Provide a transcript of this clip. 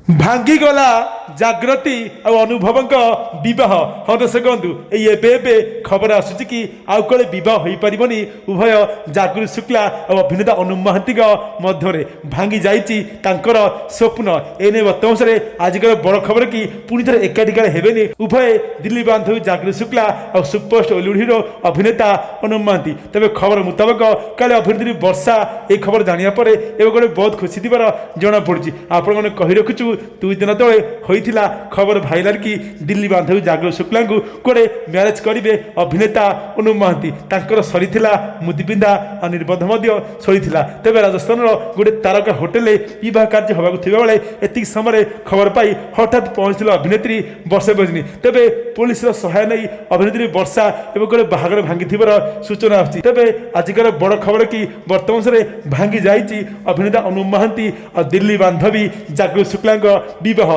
ଭାଙ୍ଗିଗଲା ଜାଗ୍ରତି ଆଉ ଅନୁଭବଙ୍କ ବିବାହ। ହଁ ଦର୍ଶକ ବନ୍ଧୁ, ଏଇ ଏବେ ଖବର ଆସୁଛି କି ଆଉ କୁଆଡ଼େ ବିବାହ ହୋଇପାରିବନି ଉଭୟ ଜାଗୃତି ଶୁକ୍ଲା ଆଉ ଅଭିନେତା ଅନୁ ମହାନ୍ତିଙ୍କ ମଧ୍ୟରେ। ଭାଙ୍ଗି ଯାଇଛି ତାଙ୍କର ସ୍ୱପ୍ନ। ଏନେଇ ବର୍ତ୍ତମାନ ଆଜିକାର ବଡ଼ ଖବର କି ପୁଣି ଥରେ ଏକାଠି କାଳେ ହେବେନି ଉଭୟ ଦିଲ୍ଲୀ ବାନ୍ଧବୀ ଜାଗୃତି ଶୁକ୍ଲା ଆଉ ସୁପରଷ୍ଟାର ଓଲିଉଡ ହିରୋ ଅଭିନେତା ଅନୁ ମହାନ୍ତି। ତେବେ ଖବର ମୁତାବକ କାଳେ ଅଭିନେତ୍ରୀ ବର୍ଷା এই খবর জাঁয়া পরে ଏବେ ଗୋଟେ ବହୁତ ଖୁସି ଥିବାର ଜଣାପଡ଼ୁଛି। ଆପଣମାନେ କହି ରଖୁଛୁ 2 ଦିନ ତଳେ ହୋଇଥିଲା ଖବର ଭାଇରାଲ କି ଦିଲ୍ଲୀ ବାନ୍ଧବୀ ଜାଗୃତି ଶୁକ୍ଲାଙ୍କୁ କୁଆଡ଼େ ମ୍ୟାରେଜ କରିବେ ଅଭିନେତା ଅନୁ ମହାନ୍ତି। ତାଙ୍କର ସରିଥିଲା ମୁଦି ପିନ୍ଧା ଆଉ ନିର୍ବନ୍ଧ ମଧ୍ୟ ସରିଥିଲା। ତେବେ ରାଜସ୍ଥାନର ଗୋଟେ ତାରକା ହୋଟେଲରେ ବିବାହ କାର୍ଯ୍ୟ ହେବାକୁ ଥିବାବେଳେ ଏତିକି ସମୟରେ ଖବର ପାଇ ହଠାତ୍ ପହଞ୍ଚିଥିଲା ଅଭିନେତ୍ରୀ ବର୍ଷା ବଜନୀ। ତେବେ ପୋଲିସର ସହାୟ ନେଇ ଅଭିନେତ୍ରୀ ବର୍ଷା ଏବେ ଗୋଟେ ବାହାଘର ଭାଙ୍ଗିଥିବାର ସୂଚନା ଆସୁଛି। ତେବେ ଆଜିକାର ବଡ଼ ଖବର କି ବର୍ତ୍ତମାନ ଭାଙ୍ଗି ଯାଇଛି ଅଭିନେତା ଅନୁ ମହାନ୍ତି ଆଉ ଦିଲ୍ଲୀ ବାନ୍ଧବୀ ଜାଗୃତି ଶୁକ୍ଲାଙ୍କ ବିବାହ।